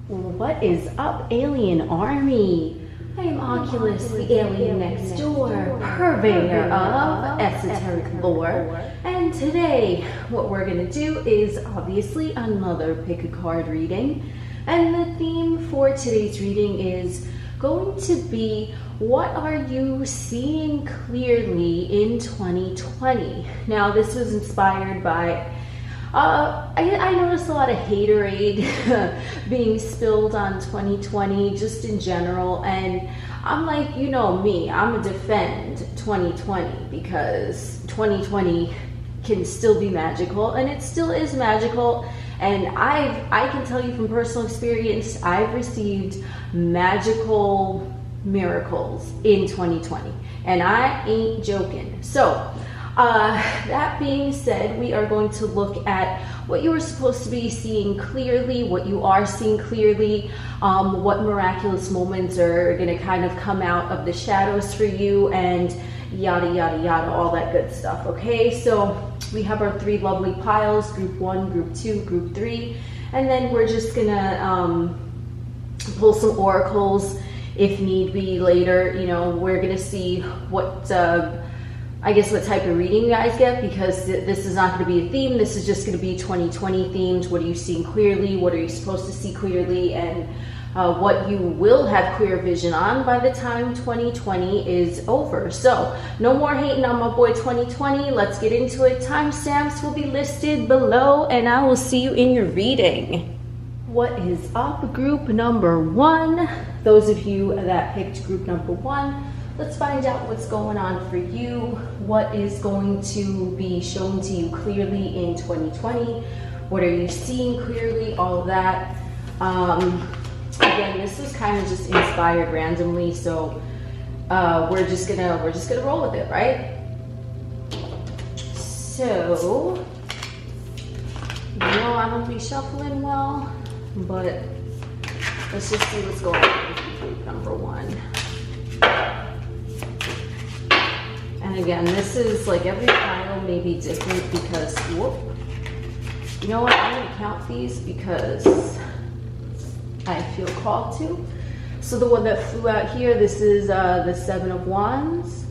What is up, alienARMy? I am Oculus, the alien next door, purveyor of esoteric lore. And today, what we're going to do is obviously another pick a card reading. And the theme for today's reading is going to be, what are you seeing clearly in 2020? Now, this was inspired by I noticed a lot of haterade being spilled on 2020 just in general, and I'm like, you know me, I'm gonna defend 2020 because 2020 can still be magical, and it still is magical. And I can tell you from personal experience, I've received magical miracles in 2020, and I ain't joking. So that being said, we are going to look at what you are supposed to be seeing clearly, what you are seeing clearly, what miraculous moments are going to kind of come out of the shadows for you, and yada yada yada, all that good stuff. Okay, so we have our three lovely piles: group 1, group 2, group 3, and then we're just gonna pull some oracles if need be later. You know, we're gonna see what I guess what type of reading you guys get, because this is not going to be a theme. This is just going to be 2020 themed. What are you seeing clearly? What are you supposed to see clearly? And what you will have clear vision on by the time 2020 is over. So no more hating on my boy 2020. Let's get into it. Timestamps will be listed below, and I will see you in your reading. What is up, group number 1? Those of you that picked group number 1, let's find out what's going on for you. What is going to be shown to you clearly in 2020? What are you seeing clearly? All of that. Again, this is kind of just inspired randomly, so we're just gonna roll with it, right? So, you know, I don't be shuffling well, but let's just see what's going on with group number 1. And again, this is like every pile may be different because, whoop, you know what, I'm going to count these because I feel called to. So the one that flew out here, this is the 7 of Wands.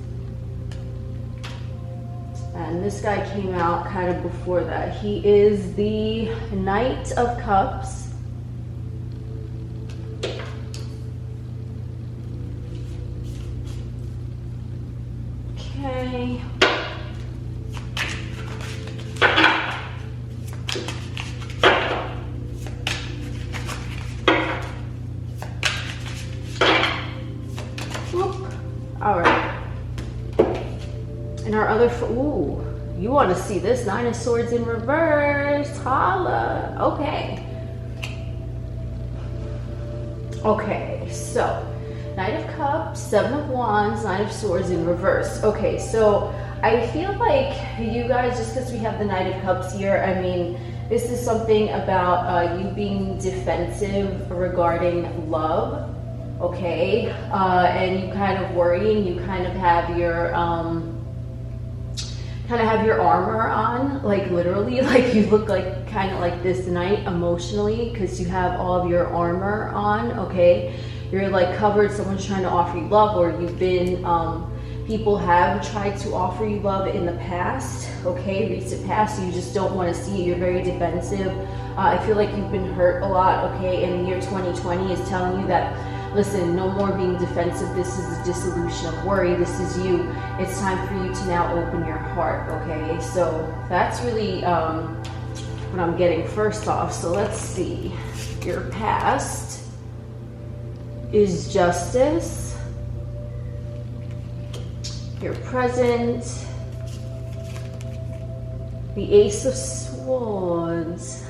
And this guy came out kind of before that. He is the Knight of Cups. Okay. Whoop. All right. And our other, ooh, you want to see this 9 of Swords in reverse? Holla. Okay. Okay, so Knight of Cups, 7 of Wands, 9 of Swords in reverse. Okay, so I feel like you guys, just because we have the Knight of Cups here, I mean, this is something about you being defensive regarding love, okay? And you kind of worrying, you kind of have your armor on, like literally, like you look like kind of like this tonight emotionally, because you have all of your armor on, okay? You're like covered, someone's trying to offer you love, or you've been, people have tried to offer you love in the past, okay, recent past, so you just don't want to see it, you're very defensive. I feel like you've been hurt a lot, okay, and the year 2020 is telling you that, listen, no more being defensive, this is a dissolution of worry, this is you, it's time for you to now open your heart, okay, so that's really what I'm getting first off. So let's see, your past is Justice, your present, the Ace of Swords,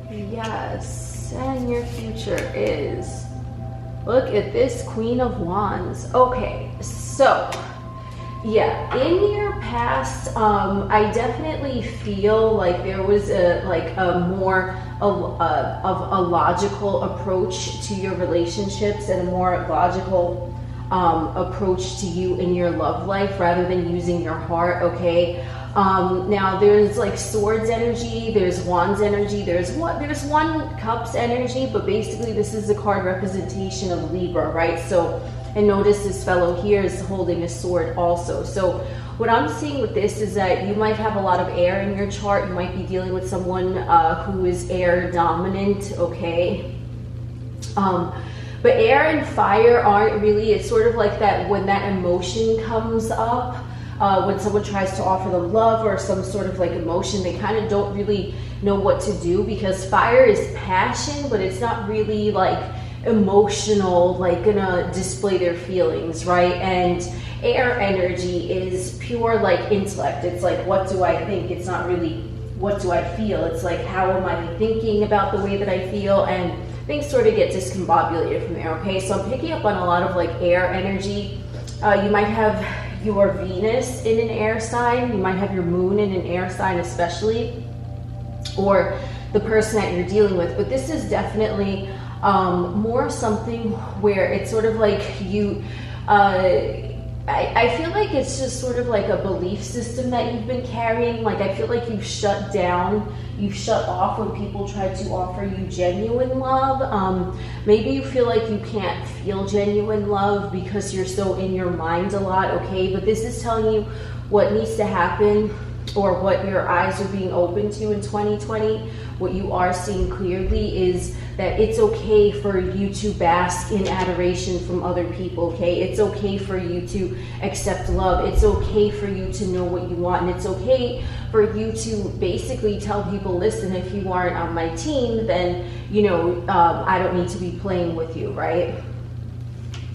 yes, and your future is, look at this, Queen of Wands. Okay, so yeah, in your past, I definitely feel like there was a more of a logical approach to your relationships, and a more logical approach to you in your love life, rather than using your heart, okay? Now there's like swords energy, there's wands energy, there's one cups energy, but basically this is a card representation of Libra, right? So, and notice this fellow here is holding a sword also. So what I'm seeing with this is that you might have a lot of air in your chart. You might be dealing with someone who is air dominant, okay? But air and fire aren't really, it's sort of like that when that emotion comes up, when someone tries to offer them love or some sort of like emotion, they kind of don't really know what to do, because fire is passion, but it's not really like emotional, like gonna display their feelings, right? And air energy is pure like intellect. It's like, what do I think? It's not really what do I feel. It's like, how am I thinking about the way that I feel? And things sort of get discombobulated from there, okay? So I'm picking up on a lot of like air energy. You might have your Venus in an air sign. You might have your moon in an air sign especially, or the person that you're dealing with. But this is definitely more something where it's sort of like you, I feel like it's just sort of like a belief system that you've been carrying. Like I feel like you've shut down, you've shut off when people try to offer you genuine love. Maybe you feel like you can't feel genuine love because you're so in your mind a lot, okay? But this is telling you what needs to happen, or what your eyes are being open to in 2020. What you are seeing clearly is that it's okay for you to bask in adoration from other people, okay? It's okay for you to accept love. It's okay for you to know what you want. And it's okay for you to basically tell people, listen, if you aren't on my team, then, you know, I don't need to be playing with you, right?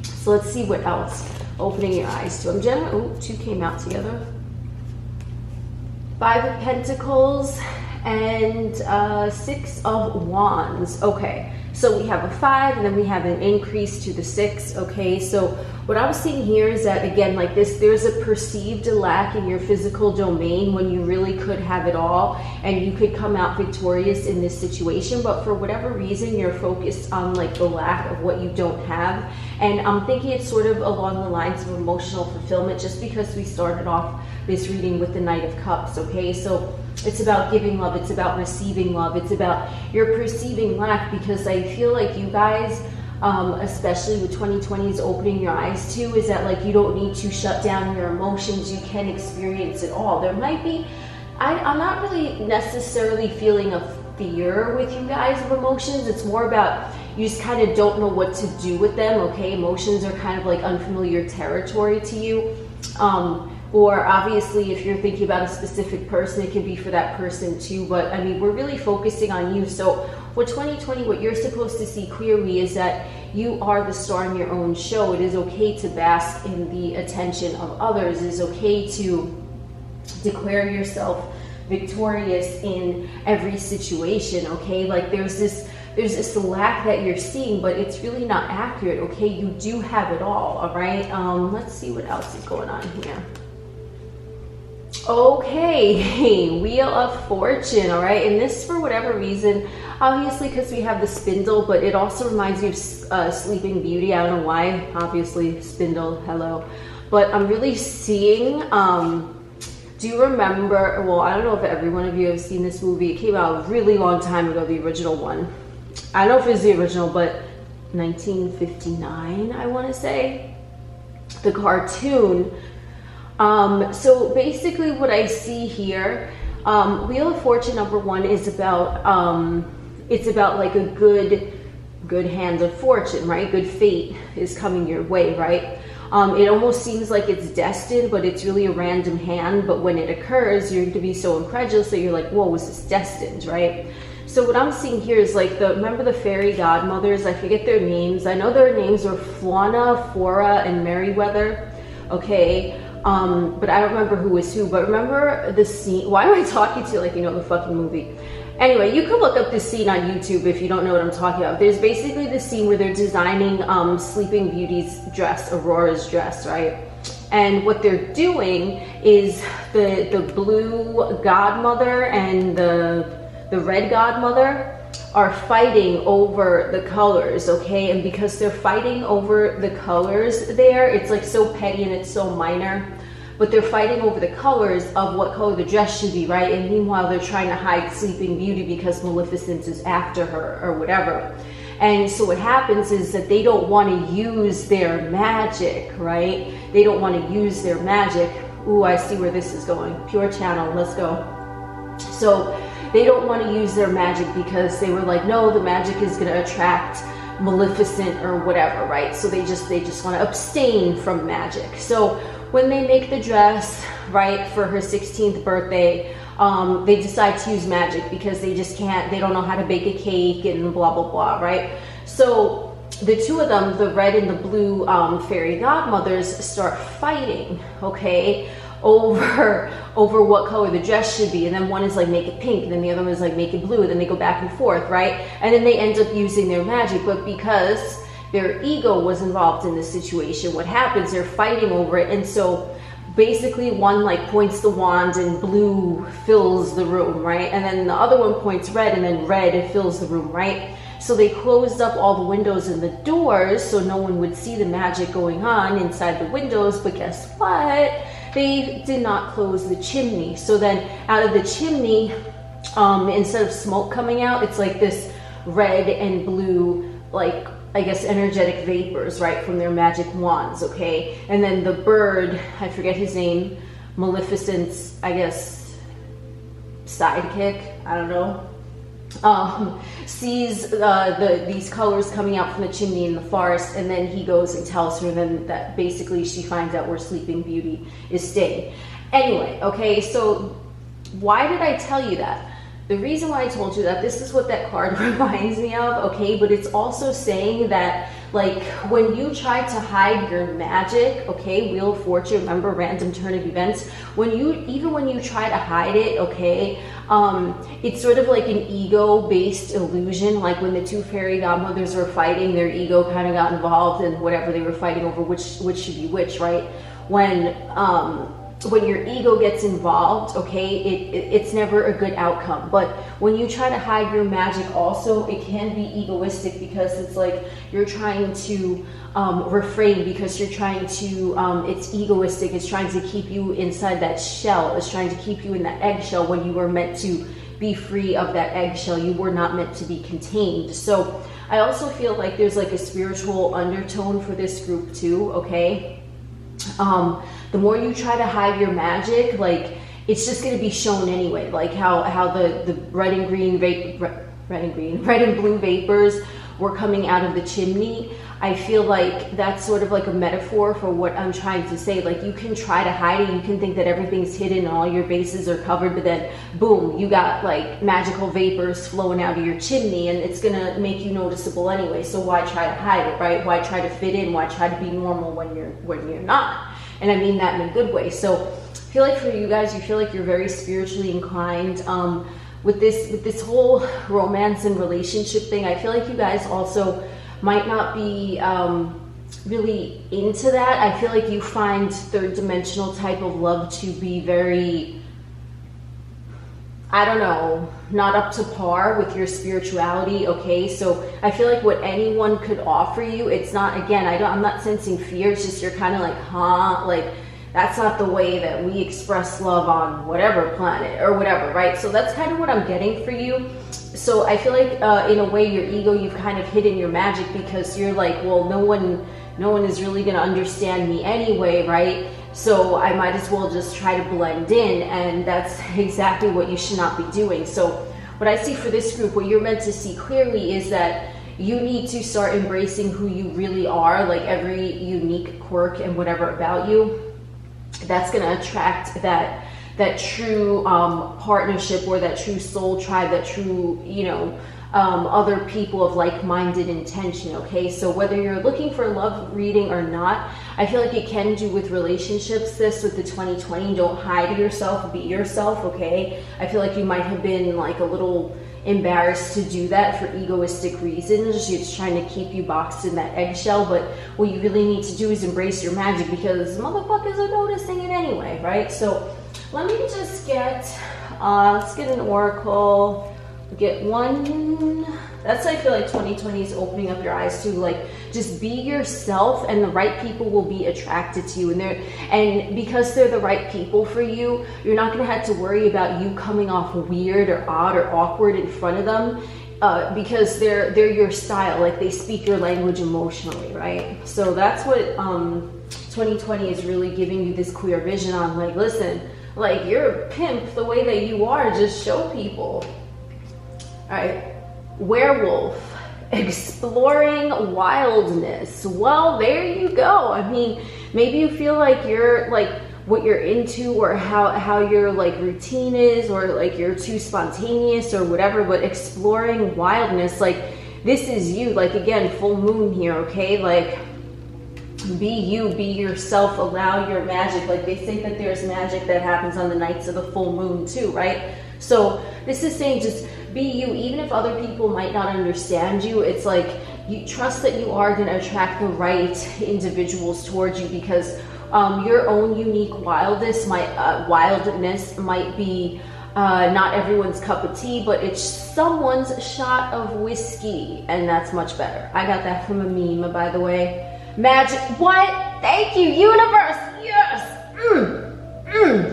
So let's see what else opening your eyes to. I'm generally, oh, two came out together. 5 of Pentacles and 6 of Wands. Okay, so we have a 5 and then we have an increase to the 6. Okay, so what I'm seeing here is that, again, like this, there's a perceived lack in your physical domain when you really could have it all and you could come out victorious in this situation, but for whatever reason you're focused on like the lack of what you don't have. And I'm thinking it's sort of along the lines of emotional fulfillment, just because we started off this reading with the Knight of Cups, okay? So it's about giving love, it's about receiving love, it's about your perceiving lack, because I feel like you guys, especially with 2020's opening your eyes to, is that like you don't need to shut down your emotions, you can experience it all. There might be, I'm not really necessarily feeling a fear with you guys of emotions. It's more about you just kind of don't know what to do with them, okay? Emotions are kind of like unfamiliar territory to you. Or obviously if you're thinking about a specific person, it can be for that person too. But I mean, we're really focusing on you. So with 2020, what you're supposed to see clearly is that you are the star in your own show. It is okay to bask in the attention of others. It is okay to declare yourself victorious in every situation, okay? Like there's this lack that you're seeing, but it's really not accurate, okay? You do have it all right? Let's see what else is going on here. Okay, Wheel of Fortune, all right? And this, for whatever reason, obviously because we have the spindle, but it also reminds me of Sleeping Beauty. I don't know why, obviously spindle, hello. But I'm really seeing, do you remember, well, I don't know if every one of you have seen this movie. It came out a really long time ago, the original one. I don't know if it was the original, but 1959, I want to say. The cartoon. So basically what I see here, Wheel of Fortune #1 is about, it's about like a good hand of fortune, right? Good fate is coming your way, right? It almost seems like it's destined, but it's really a random hand. But when it occurs, you're going to be so incredulous that you're like, whoa, was this destined, right? So what I'm seeing here is like remember the fairy godmothers? I forget their names. I know their names were Flauna, Flora, and Merryweather. Okay. But I don't remember who was who. But remember the scene? Why am I talking to you like you know the fucking movie? Anyway, you can look up this scene on YouTube if you don't know what I'm talking about. There's basically this scene where they're designing Sleeping Beauty's dress, Aurora's dress, right? And what they're doing is the blue godmother and the red godmother are fighting over the colors, okay? And because they're fighting over the colors there, it's like so petty and it's so minor. but they're fighting over the colors of what color the dress should be, right? And meanwhile, they're trying to hide Sleeping Beauty because Maleficent is after her or whatever. And so what happens is that they don't want to use their magic, right? They don't want to use their magic. Ooh, I see where this is going. Pure channel, let's go. So they don't want to use their magic because they were like, no, the magic is going to attract Maleficent or whatever, right? So they just want to abstain from magic. So when they make the dress, right, for her 16th birthday, they decide to use magic because they just can't, they don't know how to bake a cake and blah, blah, blah, right? So the two of them, the red and the blue fairy godmothers, start fighting, okay, over what color the dress should be. And then one is like, make it pink, and then the other one is like, make it blue. And then they go back and forth, right? And then they end up using their magic. But because their ego was involved in this situation, what happens, they're fighting over it. And so basically one like points the wand and blue fills the room, right? And then the other one points red and then red fills the room, right? So they closed up all the windows and the doors so no one would see the magic going on inside the windows. But guess what? They did not close the chimney. So then out of the chimney, instead of smoke coming out, it's like this red and blue, like, I guess, energetic vapors, right, from their magic wands, okay? And then the bird, I forget his name, Maleficent's, I guess, sidekick, I don't know, sees these colors coming out from the chimney in the forest, and then he goes and tells her then that basically she finds out where Sleeping Beauty is staying. Anyway, okay, so why did I tell you that? The reason why I told you that, this is what that card reminds me of, okay? But it's also saying that, like, when you try to hide your magic, okay, Wheel of Fortune, remember, random turn of events, even when you try to hide it, okay, it's sort of like an ego-based illusion. Like when the two fairy godmothers were fighting, their ego kind of got involved in whatever they were fighting over, which should be which, right? When your ego gets involved, okay, it's never a good outcome. But when you try to hide your magic also, it can be egoistic because it's like you're trying to refrain, because you're trying to, it's egoistic, it's trying to keep you inside that shell, it's trying to keep you in that eggshell when you were meant to be free of that eggshell. You were not meant to be contained. So I also feel like there's like a spiritual undertone for this group too, okay? The more you try to hide your magic, like, it's just going to be shown anyway. Like how the red and blue vapors were coming out of the chimney. I feel like that's sort of like a metaphor for what I'm trying to say. Like, you can try to hide it, you can think that everything's hidden and all your bases are covered, but then boom, you got like magical vapors flowing out of your chimney, and it's gonna make you noticeable anyway. So why try to hide it, right? Why try to fit in? Why try to be normal when you're not? And I mean that in a good way. So I feel like for you guys, you feel like you're very spiritually inclined. With this whole romance and relationship thing, I feel like you guys also might not be really into that. I feel like you find third dimensional type of love to be very, I don't know, not up to par with your spirituality, okay? So I feel like what anyone could offer you, it's not, again, I'm not sensing fear, it's just you're kind of like, huh? Like, that's not the way that we express love on whatever planet or whatever, right? So that's kind of what I'm getting for you. So I feel like in a way your ego, you've kind of hidden your magic because you're like, well, no one is really going to understand me anyway, right? So I might as well just try to blend in, and that's exactly what you should not be doing. So what I see for this group, what you're meant to see clearly is that you need to start embracing who you really are, like every unique quirk and whatever about you. That's going to attract that true partnership, or that true soul tribe, that true, other people of like-minded intention, okay? So whether you're looking for a love reading or not, I feel like it can do with relationships, this with the 2020. Don't hide yourself, be yourself, okay? I feel like you might have been like a little embarrassed to do that for egoistic reasons. It's trying to keep you boxed in that eggshell, but what you really need to do is embrace your magic, because motherfuckers are noticing it anyway, right? So let me just get, let's get an oracle. Get one That's, I feel like 2020 is opening up your eyes to, like, just be yourself, and the right people will be attracted to you. And because they're the right people for you, you're not going to have to worry about you coming off weird or odd or awkward in front of them, because they're your style. Like, they speak your language emotionally, right? So that's what 2020 is really giving you this queer vision on. Like, listen, like, you're a pimp the way that you are. Just show people. All right, werewolf, exploring wildness. Well, there you go. I mean, maybe you feel like you're, like, what you're into, or how your, like, routine is, or, like, you're too spontaneous or whatever, but exploring wildness, like, this is you. Like, again, full moon here, okay? Like, be you, be yourself, allow your magic. Like, they say that there's magic that happens on the nights of the full moon too, right? So this is saying, just be you, even if other people might not understand you. It's like, you trust that you are going to attract the right individuals towards you, because your own unique wildness might be not everyone's cup of tea, but it's someone's shot of whiskey, and that's much better. I got that from a meme, by the way. Magic, what? Thank you, universe. Yes.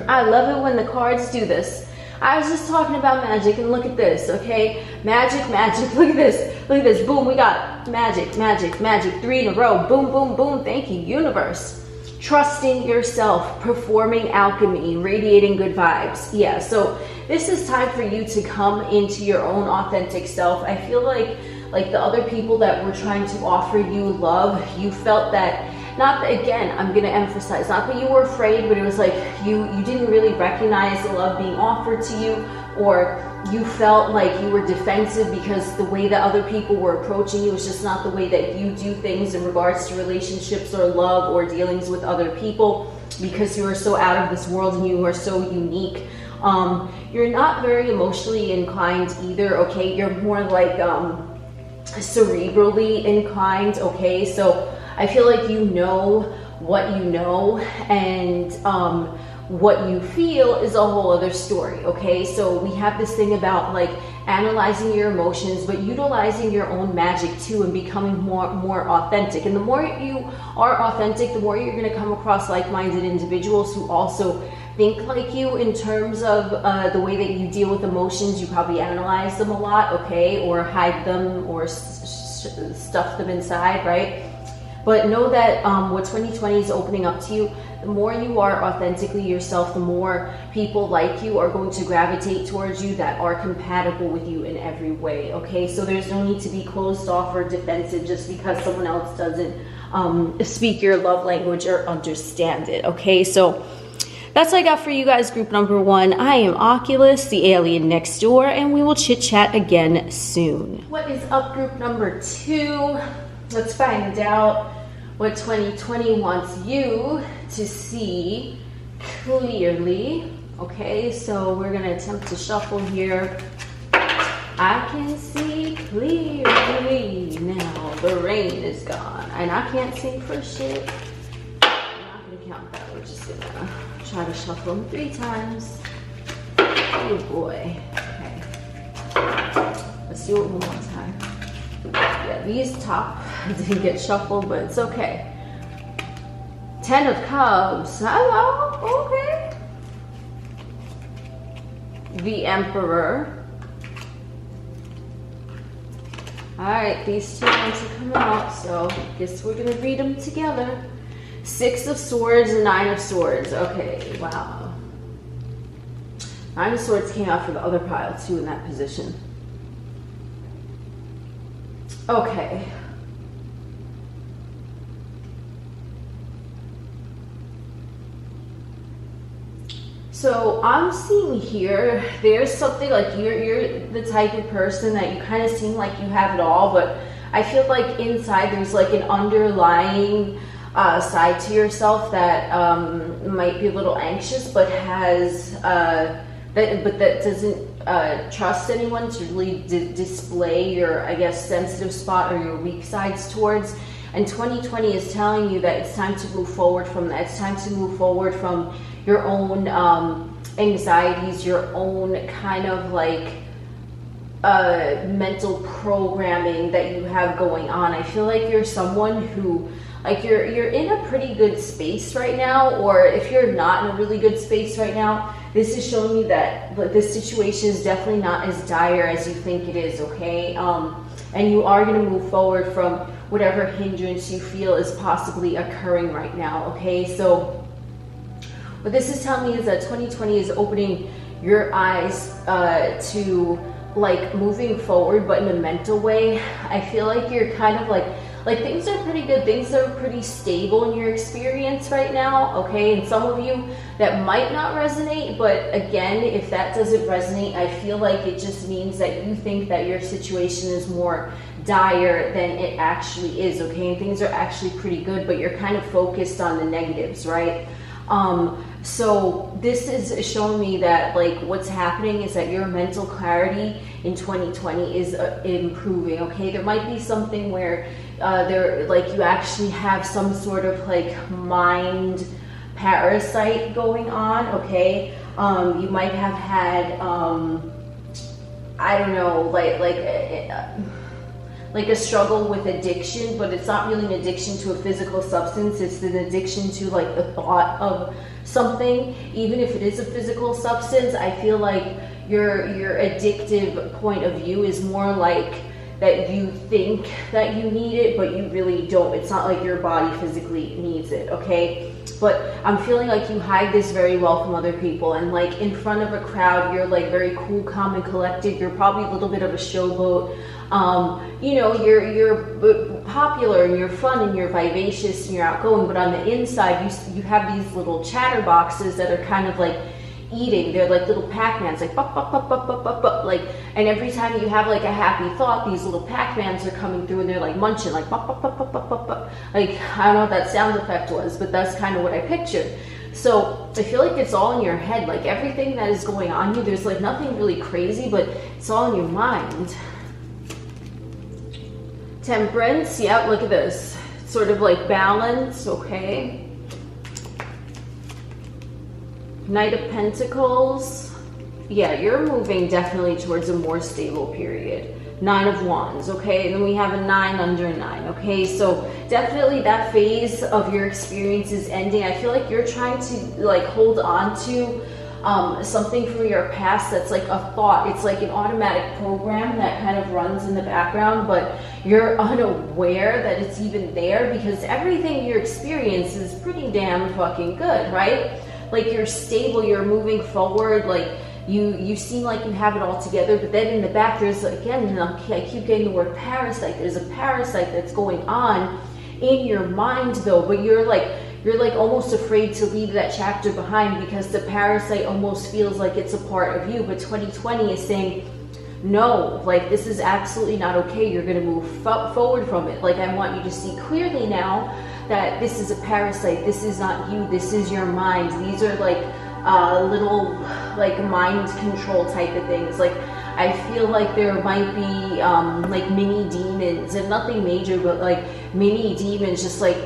I love it when the cards do this. I was just talking about magic, and look at this, okay? Magic, magic, look at this. Look at this, boom, we got magic, magic, magic, 3 in a row. Boom, boom, boom, thank you, universe. Trusting yourself, performing alchemy, radiating good vibes. Yeah, so this is time for you to come into your own authentic self. I feel like the other people that were trying to offer you love, you felt that, not that, again, I'm going to emphasize, not that you were afraid, but it was like you didn't really recognize the love being offered to you, or you felt like you were defensive because the way that other people were approaching you was just not the way that you do things in regards to relationships or love or dealings with other people, because you are so out of this world and you are so unique. You're not very emotionally inclined either, okay? You're more like cerebrally inclined, okay? So I feel like you know what you know, and what you feel is a whole other story, okay? So we have this thing about, like, analyzing your emotions, but utilizing your own magic too, and becoming more authentic. And the more you are authentic, the more you're going to come across like-minded individuals who also think like you in terms of the way that you deal with emotions. You probably analyze them a lot, okay? Or hide them, or stuff them inside, right? But know that what 2020 is opening up to you, the more you are authentically yourself, the more people like you are going to gravitate towards you that are compatible with you in every way, okay? So there's no need to be closed off or defensive just because someone else doesn't speak your love language or understand it, okay? So that's what I got for you guys, group number 1. I am Oculus, the alien next door, and we will chit chat again soon. What is up, group number 2? Let's find out what 2020 wants you to see clearly. Okay, so we're gonna attempt to shuffle here. I can see clearly now. The rain is gone, and I can't sing for shit. I'm not gonna count that. We're just gonna try to shuffle them 3 times. Oh boy. Okay. Let's do it one more time. Yeah, these top didn't get shuffled, but it's okay. 10 of Cups. Hello. Okay. The Emperor. All right, these 2 ones are coming out, so I guess we're gonna read them together. 6 of Swords and 9 of Swords. Okay, wow. 9 of Swords came out for the other pile too in that position. Okay. So I'm seeing here, there's something like you're the type of person that you kind of seem like you have it all, but I feel like inside there's like an underlying side to yourself that might be a little anxious, but has that doesn't trust anyone to really display your, I guess, sensitive spot or your weak sides towards. And 2020 is telling you that it's time to move forward from that. It's time to move forward from your own anxieties, your own kind of like mental programming that you have going on. I feel like you're someone who, like, you're in a pretty good space right now, or if you're not in a really good space right now, this is showing me that this situation is definitely not as dire as you think it is, okay? And you are going to move forward from whatever hindrance you feel is possibly occurring right now, okay? So what this is telling me is that 2020 is opening your eyes to, like, moving forward, but in a mental way. I feel like you're kind of like things are pretty good, things are pretty stable in your experience right now, okay? And some of you, that might not resonate, but again, if that doesn't resonate, I feel like it just means that you think that your situation is more dire than it actually is, okay? And things are actually pretty good, but you're kind of focused on the negatives, right? So this is showing me that, like, what's happening is that your mental clarity in 2020 is improving, okay? There might be something where you actually have some sort of, like, mind parasite going on, okay? You might have had, I don't know, like a struggle with addiction, but it's not really an addiction to a physical substance. It's an addiction to, like, the thought of something. Even if it is a physical substance, I feel like your addictive point of view is more like that you think that you need it, but you really don't. It's not like your body physically needs it, okay? But I'm feeling like you hide this very well from other people, and, like, in front of a crowd, you're, like, very cool, calm, and collected. You're probably a little bit of a showboat. You know, you're popular, and you're fun, and you're vivacious, and you're outgoing, but on the inside, you have these little chatterboxes that are kind of like eating. They're like little Pac-Mans, like bup, bup, bup, bup, bup, bup, bup, like, and every time you have, like, a happy thought, these little Pac-Mans are coming through, and they're, like, munching, like bup, bup, bup, bup, bup, bup, bup. Like, I don't know what that sound effect was, but that's kind of what I pictured. So I feel like it's all in your head, like, everything that is going on here, there's, like, nothing really crazy, but it's all in your mind. Temperance, yeah, look at this, sort of like balance, okay? Knight of Pentacles, yeah, you're moving definitely towards a more stable period. Nine of Wands, okay? And then we have a 9 under 9, okay? So definitely that phase of your experience is ending. I feel like you're trying to, like, hold on to something from your past that's like a thought. It's like an automatic program that kind of runs in the background, but you're unaware that it's even there, because everything you experience is pretty damn fucking good, right? Like, you're stable, you're moving forward, like, you seem like you have it all together, but then in the back there's, again, I keep getting the word parasite. There's a parasite that's going on in your mind, though, but you're like almost afraid to leave that chapter behind, because the parasite almost feels like it's a part of you. But 2020 is saying, no, like, this is absolutely not okay. You're going to move forward from it. Like, I want you to see clearly now that this is a parasite. This is not you. This is your mind. These are, like, little, like, mind control type of things. Like, I feel like there might be like mini demons, and nothing major, but like mini demons just like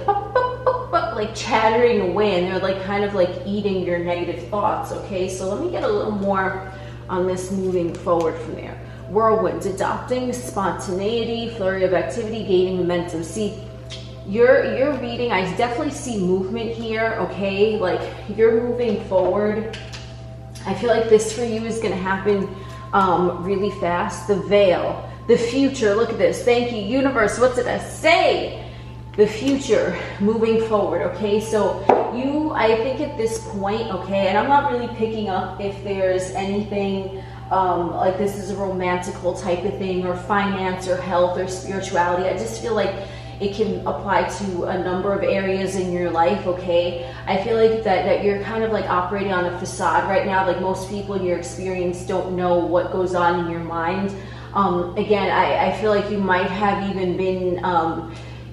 like chattering away, and they're like kind of like eating your negative thoughts. Okay, so let me get a little more on this moving forward from there. Whirlwinds, adopting spontaneity, flurry of activity, gaining momentum. See, you're reading, I definitely see movement here, okay? Like, you're moving forward. I feel like this for you is going to happen really fast. The veil, the future, look at this. Thank you, universe. What did I say? The future, moving forward, okay? So you, I think at this point, okay, and I'm not really picking up if there's anything like this is a romantical type of thing, or finance, or health, or spirituality. I just feel like it can apply to a number of areas in your life, okay? I feel like that you're kind of like operating on a facade right now. Like, most people in your experience don't know what goes on in your mind. Again, I feel like you might have even been,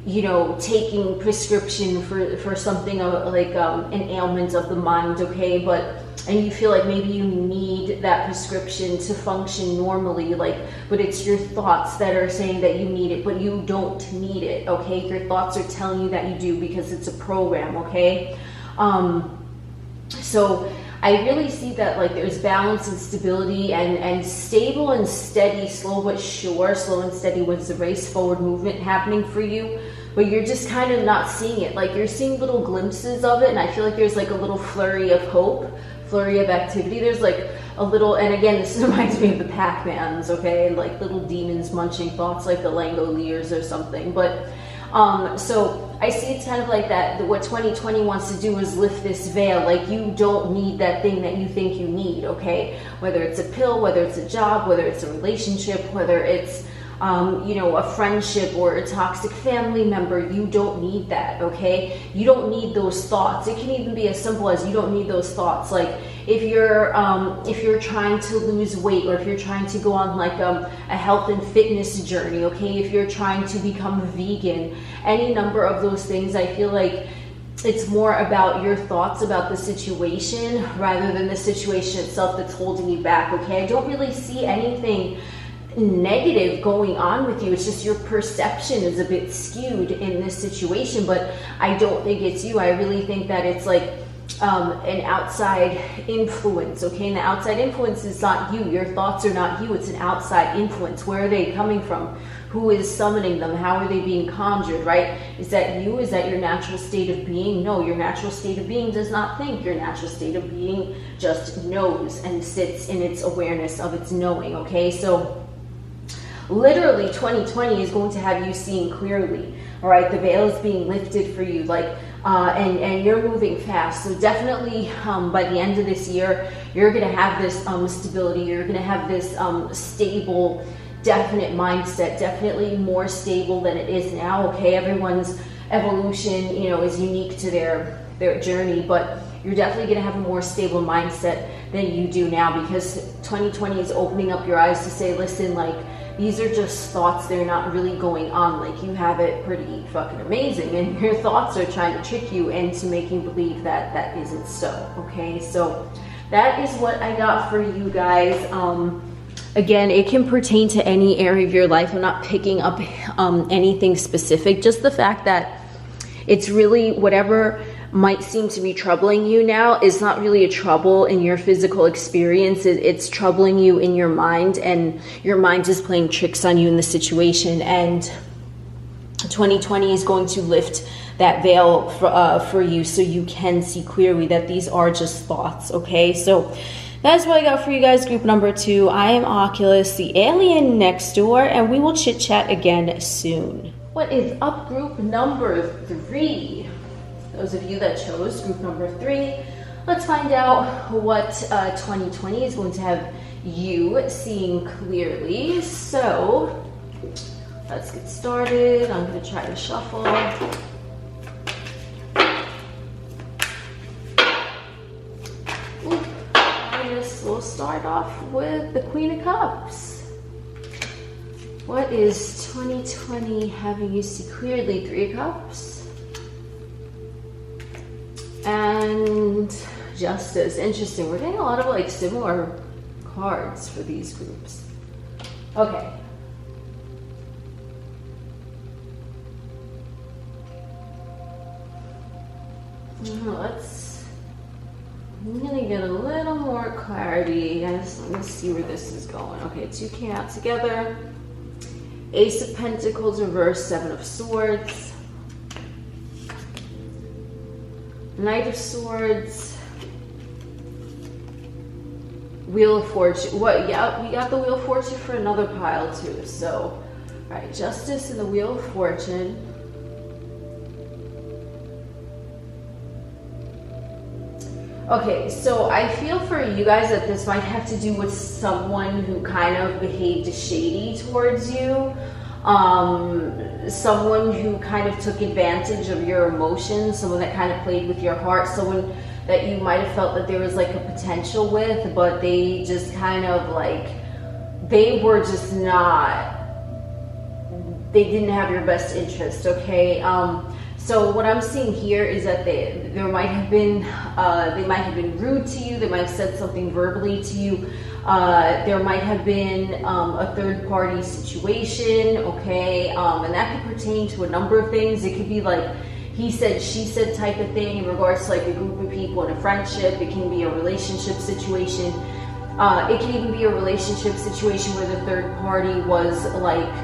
you know, taking prescription for something like an ailment of the mind, okay? And you feel like maybe you need that prescription to function normally, like, but it's your thoughts that are saying that you need it, but you don't need it, okay? Your thoughts are telling you that you do, because it's a program, okay? So I really see that like there's balance and stability and stable and steady, slow but sure. Slow and steady was the race forward movement happening for you, but you're just kind of not seeing it. Like you're seeing little glimpses of it, and I feel like there's like a little flurry of hope, flurry of activity. There's like a little, and again, this reminds me of the Pac-Mans, okay, and like little demons munching thoughts like the Langoliers or something. But so I see it's kind of like that. What 2020 wants to do is lift this veil. Like you don't need that thing that you think you need, okay? Whether it's a pill, whether it's a job, whether it's a relationship, whether it's you know, a friendship or a toxic family member, you don't need that, okay? You don't need those thoughts. It can even be as simple as you don't need those thoughts. Like if you're trying to lose weight, or if you're trying to go on like a health and fitness journey, okay? If you're trying to become vegan, any number of those things, I feel like it's more about your thoughts about the situation rather than the situation itself that's holding you back, okay? I don't really see anything negative going on with you. It's just your perception is a bit skewed in this situation, but I don't think it's you. I really think that it's like an outside influence, okay? And the outside influence is not you. Your thoughts are not you. It's an outside influence. Where are they coming from? Who is summoning them? How are they being conjured, right? Is that you? Is that your natural state of being? No, your natural state of being does not think. Your natural state of being just knows and sits in its awareness of its knowing, okay? So literally 2020 is going to have you seeing clearly, all right? The veil is being lifted for you, like, and you're moving fast. So definitely by the end of this year, you're going to have this stability. You're going to have this stable, definite mindset, definitely more stable than it is now, okay? Everyone's evolution, you know, is unique to their journey, but you're definitely going to have a more stable mindset than you do now, because 2020 is opening up your eyes to say, listen, like, these are just thoughts. They're not really going on. Like, you have it pretty fucking amazing, and your thoughts are trying to trick you into making believe that that isn't so, okay? So that is what I got for you guys. Again, it can pertain to any area of your life. I'm not picking up anything specific, just the fact that it's really whatever might seem to be troubling you now is not really a trouble in your physical experience. It's troubling you in your mind, and your mind is playing tricks on you in the situation. And 2020 is going to lift that veil for you, so you can see clearly that these are just thoughts, okay? So that's what I got for you guys, group number 2. I am Oculus, the alien next door, and we will chit chat again soon. What is up, group number 3? Those of you that chose group number 3, let's find out what 2020 is going to have you seeing clearly. So let's get started. I'm going to try to shuffle. We'll start off with the Queen of Cups. What is 2020 having you see clearly? 3 of Cups. And Justice. Interesting. We're getting a lot of like similar cards for these groups. Okay. I'm gonna get a little more clarity. Guys, let me see where this is going. Okay, 2 came out together. Ace of Pentacles reversed, 7 of Swords. Knight of Swords, Wheel of Fortune. What? Yeah, we got the Wheel of Fortune for another pile too. So, all right, Justice and the Wheel of Fortune. Okay, so I feel for you guys that this might have to do with someone who kind of behaved shady towards you. Someone who kind of took advantage of your emotions, someone that kind of played with your heart, someone that you might have felt that there was like a potential with, but they just kind of like, they were just not, they didn't have your best interest, okay? So what I'm seeing here is that they might have been rude to you, they might have said something verbally to you. There might have been a third-party situation, okay, and that could pertain to a number of things. It could be like he said, she said type of thing in regards to like a group of people in a friendship. It can be a relationship situation. It can even be a relationship situation where the third party was like,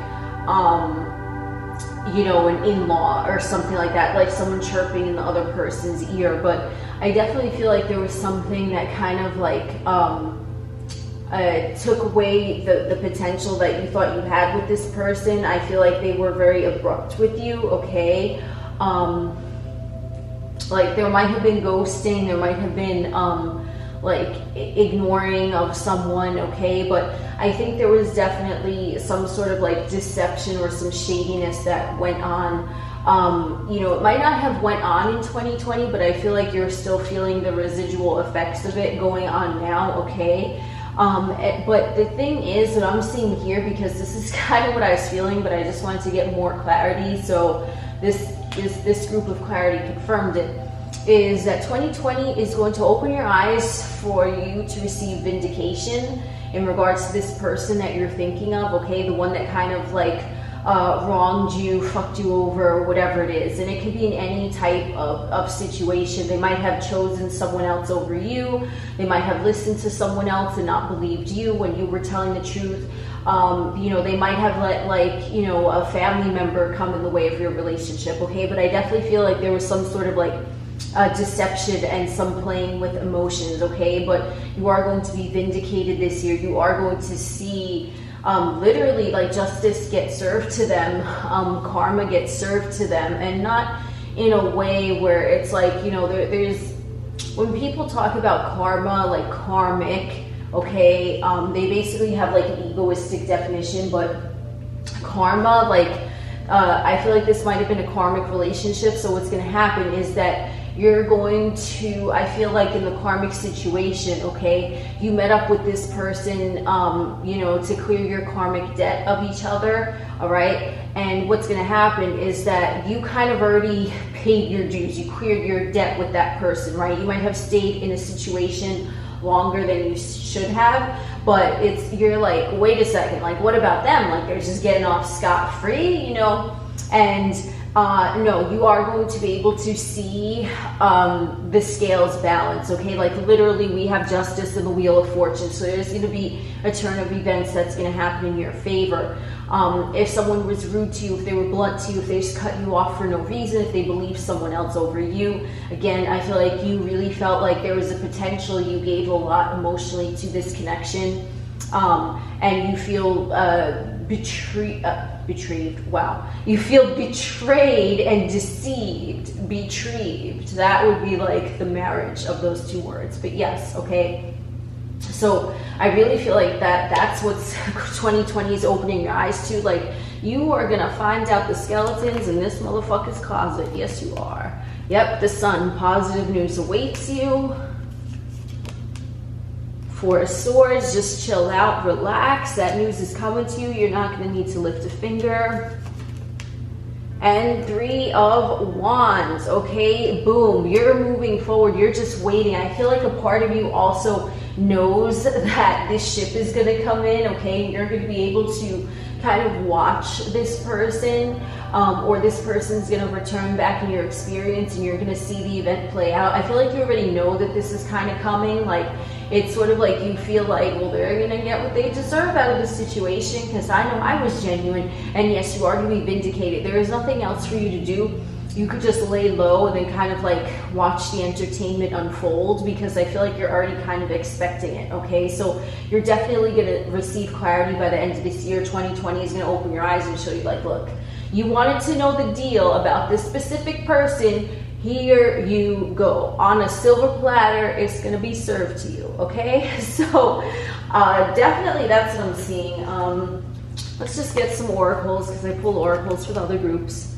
you know, an in-law or something like that, like someone chirping in the other person's ear. But I definitely feel like there was something that kind of like took away the potential that you thought you had with this person. I feel like they were very abrupt with you, okay? Like there might have been ghosting, there might have been like ignoring of someone, okay? But I think there was definitely some sort of like deception or some shadiness that went on. You know, it might not have went on in 2020, but I feel like you're still feeling the residual effects of it going on now, okay? But the thing is that I'm seeing here, because this is kind of what I was feeling, but I just wanted to get more clarity, so this group of clarity confirmed it, is that 2020 is going to open your eyes for you to receive vindication in regards to this person that you're thinking of, okay? The one that kind of like wronged you, fucked you over, whatever it is. And it could be in any type of situation. They might have chosen someone else over you. They might have listened to someone else and not believed you when you were telling the truth. You know, they might have let like, you know, a family member come in the way of your relationship, okay? But I definitely feel like there was some sort of like deception and some playing with emotions, okay? But you are going to be vindicated this year. You are going to see literally like justice get served to them, karma gets served to them, and not in a way where it's like, you know, there's, when people talk about karma, like karmic, okay, they basically have like an egoistic definition, but karma, like, I feel like this might have been a karmic relationship. So what's going to happen is that you're going to, I feel like in the karmic situation, okay, you met up with this person, you know, to clear your karmic debt of each other, all right? And what's going to happen is that you kind of already paid your dues. You cleared your debt with that person, right? You might have stayed in a situation longer than you should have, but you're like, wait a second, like what about them? Like they're just getting off scot-free, you know? And no, you are going to be able to see the scales balance, okay? Like literally we have justice and the wheel of fortune. So there's going to be a turn of events that's going to happen in your favor. If someone was rude to you, if they were blunt to you, if they just cut you off for no reason, if they believed someone else over you, again, I feel like you really felt like there was a potential. You gave a lot emotionally to this connection, and you feel betrayed. Wow. You feel betrayed and deceived. Betrayed. That would be like the marriage of those two words. But yes, okay. So I really feel like that's what 2020 is opening your eyes to. Like you are going to find out the skeletons in this motherfucker's closet. Yes, you are. Yep, the sun. Positive news awaits you. Four of Swords, just chill out, relax. That news is coming to you. You're not going to need to lift a finger. And Three of Wands, okay? Boom, you're moving forward. You're just waiting. I feel like a part of you also knows that this ship is going to come in, okay? You're going to be able to kind of watch this person, or this person's going to return back in your experience and you're going to see the event play out. I feel like you already know that this is kind of coming. Like it's sort of like you feel like, well, they're going to get what they deserve out of this situation because I know I was genuine. And yes, you are going to be vindicated. There is nothing else for you to do. You could just lay low and then kind of like watch the entertainment unfold, because I feel like you're already kind of expecting it, okay? So you're definitely going to receive clarity by the end of this year. 2020 is going to open your eyes and show you like, look, you wanted to know the deal about this specific person. Here you go. On a silver platter, it's going to be served to you, okay? So definitely that's what I'm seeing. Let's just get some oracles, because I pull oracles for the other groups.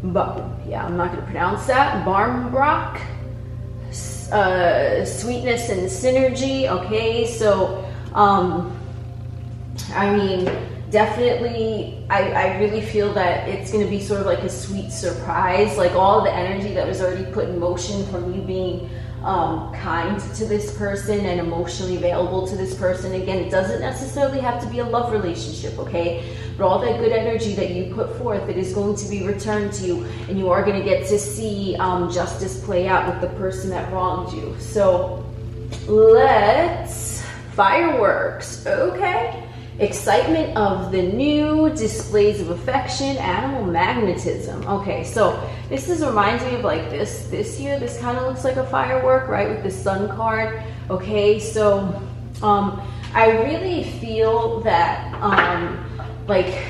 But yeah, I'm not going to pronounce that. Barmbrock, sweetness and synergy. Okay, so I mean, definitely, I really feel that it's going to be sort of like a sweet surprise. Like all the energy that was already put in motion from you being kind to this person and emotionally available to this person. Again, it doesn't necessarily have to be a love relationship, okay? but all that good energy that you put forth, it is going to be returned to you, and you are going to get to see justice play out with the person that wronged you. So let's fireworks. Okay. Excitement of the new, displays of affection, animal magnetism. Okay, so this reminds me of like this here. This kind of looks like a firework, right, with the sun card. Okay, so I really feel that like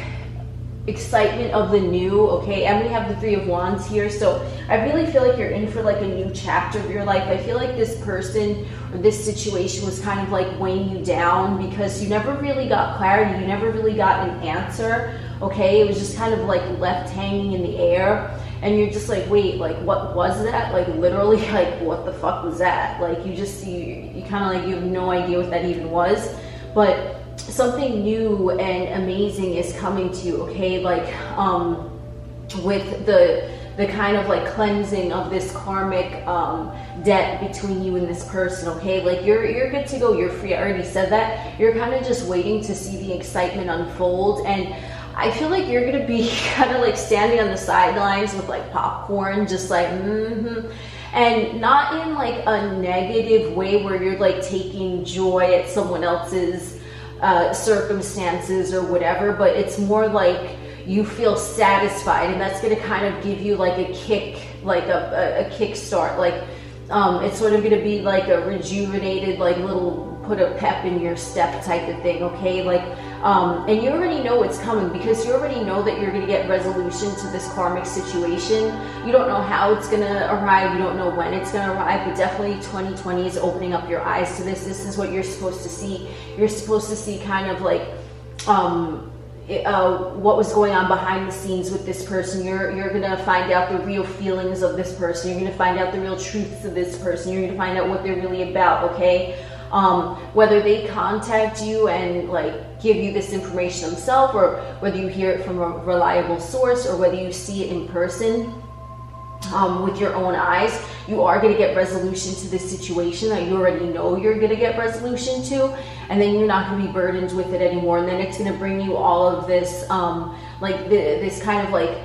excitement of the new. Okay, and we have the Three of Wands here, so I really feel like you're in for like a new chapter of your life. I feel like this person or this situation was kind of like weighing you down because you never really got clarity, you never really got an answer. Okay, it was just kind of like left hanging in the air, and you're just like, wait, like what was that? Like literally, like what the fuck was that? Like you kind of like, you have no idea what that even was. But something new and amazing is coming to you. Okay, like with the kind of like cleansing of this karmic debt between you and this person. Okay, like you're good to go, you're free. I already said that. You're kind of just waiting to see the excitement unfold, and I feel like you're gonna be kind of like standing on the sidelines with like popcorn, just like and not in like a negative way where you're like taking joy at someone else's circumstances or whatever, but it's more like you feel satisfied, and that's going to kind of give you like a kick, like a kickstart. Like it's sort of going to be like a rejuvenated, like little put a pep in your step type of thing. Okay, like and you already know what's coming because you already know that you're going to get resolution to this karmic situation. You don't know how it's going to arrive, you don't know when it's going to arrive, but definitely 2020 is opening up your eyes to this. This is what you're supposed to see. You're supposed to see kind of like what was going on behind the scenes with this person. You're gonna find out the real feelings of this person. You're gonna find out the real truths of this person. You're gonna find out what they're really about. Okay, whether they contact you and like give you this information themselves, or whether you hear it from a reliable source, or whether you see it in person with your own eyes, you are going to get resolution to this situation that you already know you're going to get resolution to, and then you're not going to be burdened with it anymore. And then it's going to bring you all of this this kind of like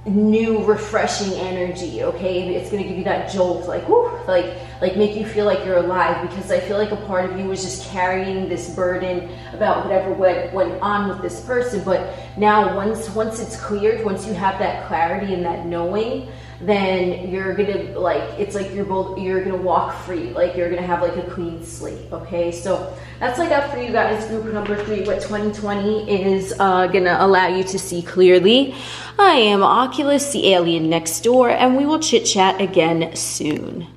new refreshing energy. Okay, it's going to give you that jolt, like whoo, like make you feel like you're alive, because I feel like a part of you was just carrying this burden about whatever went on with this person. But now once it's cleared, once you have that clarity and that knowing, then you're gonna like, it's like you're gonna walk free, like you're gonna have like a clean slate. Okay, so that's like up for you guys, group number 3, what 2020 is gonna allow you to see clearly. I am Oculus, the alien next door, and we will chit chat again soon.